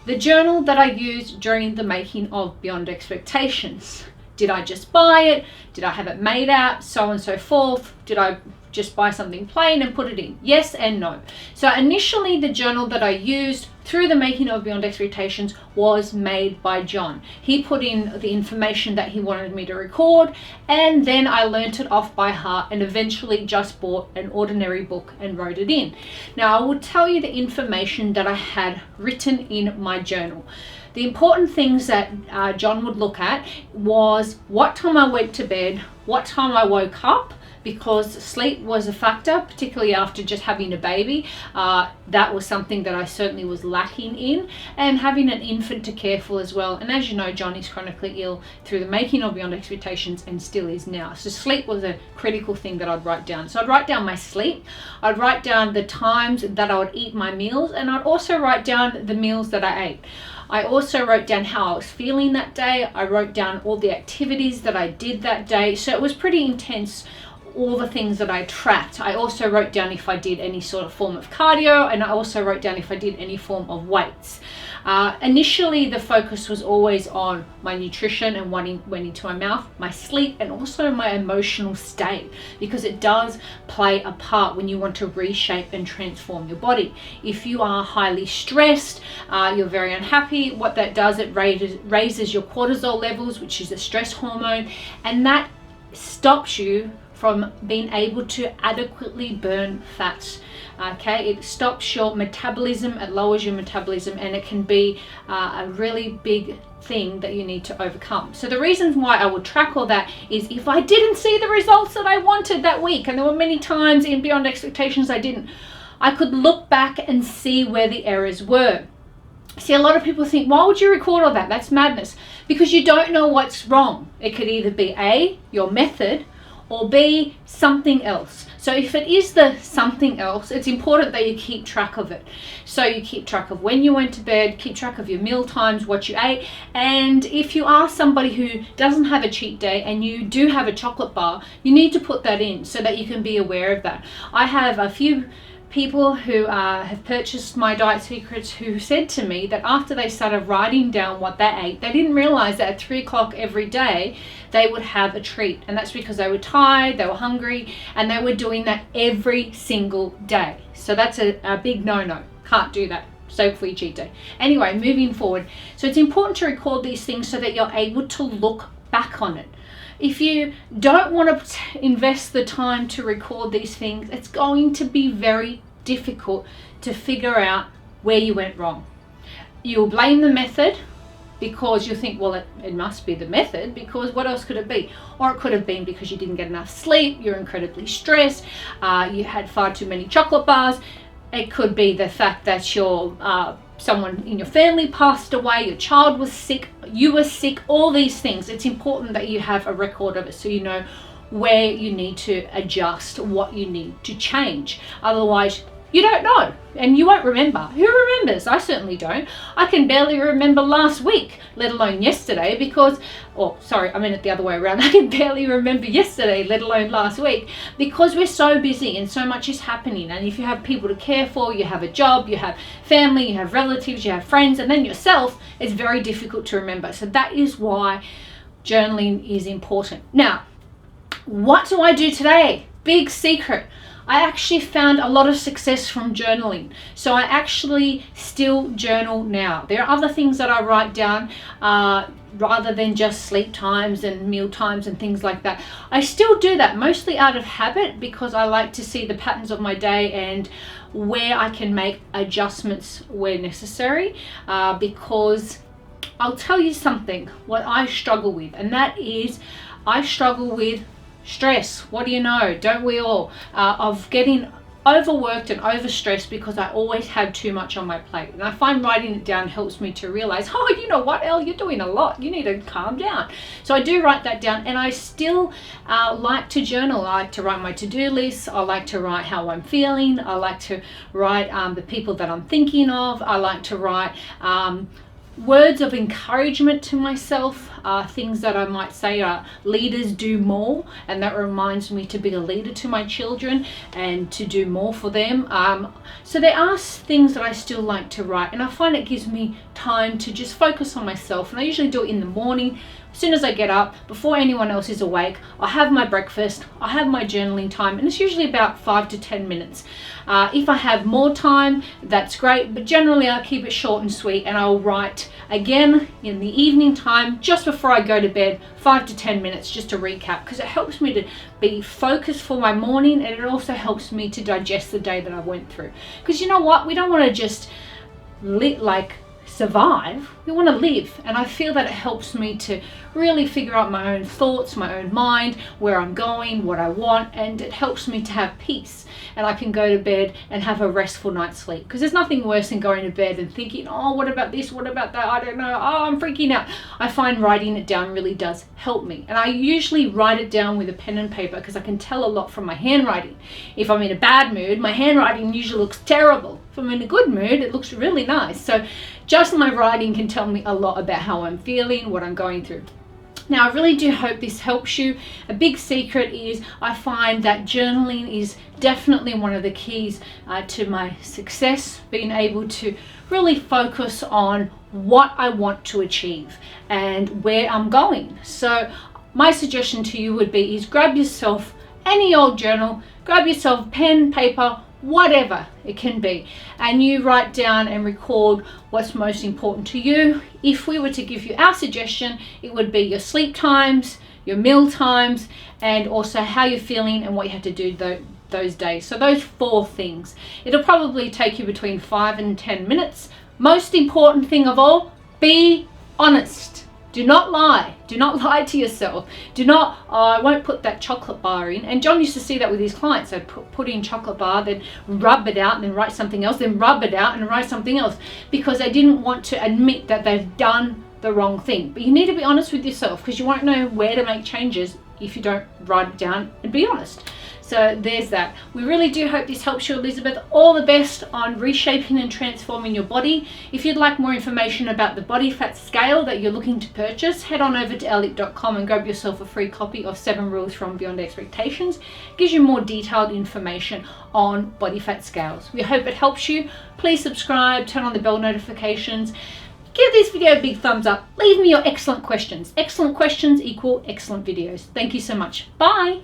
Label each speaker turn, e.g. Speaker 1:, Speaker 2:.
Speaker 1: The journal that I used during the making of Beyond Expectations. Did I just buy it? Did I have it made out? So on and so forth. Did I just buy something plain and put it in? Yes and no. So initially the journal that I used through the making of Beyond Expectations was made by John. He put in the information that he wanted me to record, and then I learnt it off by heart and eventually just bought an ordinary book and wrote it in. Now I will tell you the information that I had written in my journal. The important things that John would look at was what time I went to bed, what time I woke up, because sleep was a factor, particularly after just having a baby. That was something that I certainly was lacking in, and having an infant to care for as well. And as you know, John is chronically ill through the making of Beyond Expectations and still is now. So sleep was a critical thing that I'd write down. So I'd write down my sleep, I'd write down the times that I would eat my meals, and I'd also write down the meals that I ate. I also wrote down how I was feeling that day. I wrote down all the activities that I did that day. So it was pretty intense, all the things that I tracked. I also wrote down if I did any sort of form of cardio, and I also wrote down if I did any form of weights. Initially, the focus was always on my nutrition and what went into my mouth, my sleep, and also my emotional state, because it does play a part when you want to reshape and transform your body. If you are highly stressed, you're very unhappy, what that does, it raises your cortisol levels, which is a stress hormone, and that stops you from being able to adequately burn fats. Okay, it stops your metabolism, it lowers your metabolism, and it can be a really big thing that you need to overcome. So the reason why I would track all that is if I didn't see the results that I wanted that week, and there were many times in Beyond Expectations I didn't, I could look back and see where the errors were. See, a lot of people think, why would you record all that? That's madness. Because you don't know what's wrong. It could either be A, your method, or B, something else. So if it is the something else, it's important that you keep track of it. So you keep track of when you went to bed, keep track of your meal times, what you ate, and if you are somebody who doesn't have a cheat day and you do have a chocolate bar, you need to put that in so that you can be aware of that. I have a few people who have purchased my Diet Secrets who said to me that after they started writing down what they ate, they didn't realize that at 3 o'clock every day they would have a treat, and that's because they were tired, they were hungry, and they were doing that every single day. So that's a big no-no. Can't do that. Save for your cheat day. Anyway, moving forward, so it's important to record these things so that you're able to look back on it. If you don't want to invest the time to record these things, it's going to be very difficult to figure out where you went wrong. You'll blame the method because you think, well, it must be the method, because what else could it be? Or it could have been because you didn't get enough sleep, you're incredibly stressed, you had far too many chocolate bars. It could be the fact that your someone in your family passed away, your child was sick, you were sick, all these things. It's important that you have a record of it so you know where you need to adjust, what you need to change. Otherwise, you don't know and you won't remember. Who remembers? I certainly don't. I can barely remember last week, let alone yesterday, because, oh, sorry, I mean it the other way around. I can barely remember yesterday, let alone last week, because we're so busy and so much is happening. And if you have people to care for, you have a job, you have family, you have relatives, you have friends, and then yourself, it's very difficult to remember. So that is why journaling is important. Now, what do I do today? Big secret. I actually found a lot of success from journaling. So I actually still journal now. There are other things that I write down rather than just sleep times and meal times and things like that. I still do that, mostly out of habit, because I like to see the patterns of my day and where I can make adjustments where necessary, because I'll tell you something, what I struggle with, and that is I struggle with stress. What do you know? Don't we all? Of getting overworked and overstressed because I always have too much on my plate. And I find writing it down helps me to realize, oh, you know what, Elle, you're doing a lot. You need to calm down. So I do write that down, and I still like to journal. I like to write my to-do lists. I like to write how I'm feeling. I like to write the people that I'm thinking of. I like to write Words of encouragement to myself are things that I might say are leaders do more, and that reminds me to be a leader to my children and to do more for them. So there are things that I still like to write, and I find it gives me time to just focus on myself. And I usually do it in the morning. As soon as I get up, before anyone else is awake, I have my breakfast, I have my journaling time, and it's usually about 5 to 10 minutes. If I have more time, that's great, but generally I keep it short and sweet, and I'll write again in the evening time, just before I go to bed, 5 to 10 minutes just to recap, because it helps me to be focused for my morning, and it also helps me to digest the day that I went through. Because you know what, we don't want to just survive, we want to live, and I feel that it helps me to really figure out my own thoughts, my own mind, where I'm going, what I want, and it helps me to have peace, and I can go to bed and have a restful night's sleep. Because there's nothing worse than going to bed and thinking, oh, what about this, what about that, I don't know, oh, I'm freaking out. I find writing it down really does help me, and I usually write it down with a pen and paper because I can tell a lot from my handwriting. If I'm in a bad mood, my handwriting usually looks terrible. If I'm in a good mood, it looks really nice. So just my writing can tell me a lot about how I'm feeling, what I'm going through. Now, I really do hope this helps you. A big secret is I find that journaling is definitely one of the keys to my success, being able to really focus on what I want to achieve and where I'm going. So my suggestion to you would be is grab yourself any old journal, grab yourself pen, paper, whatever it can be, and you write down and record what's most important to you. If we were to give you our suggestion, it would be your sleep times, your meal times, and also how you're feeling and what you have to do those days. So those 4 things. It'll probably take you between 5 and 10 minutes. Most important thing of all, be honest. Do not lie. Do not lie to yourself. Do not, I won't put that chocolate bar in. And John used to see that with his clients. They'd put in chocolate bar, then rub it out and then write something else, then rub it out and write something else, because they didn't want to admit that they've done the wrong thing. But you need to be honest with yourself, because you won't know where to make changes if you don't write it down and be honest. So there's that. We really do hope this helps you, Elizabeth. All the best on reshaping and transforming your body. If you'd like more information about the body fat scale that you're looking to purchase, head on over to elle.com and grab yourself a free copy of 7 Rules from Beyond Expectations. It gives you more detailed information on body fat scales. We hope it helps you. Please subscribe, turn on the bell notifications. Give this video a big thumbs up. Leave me your excellent questions. Excellent questions equal excellent videos. Thank you so much. Bye.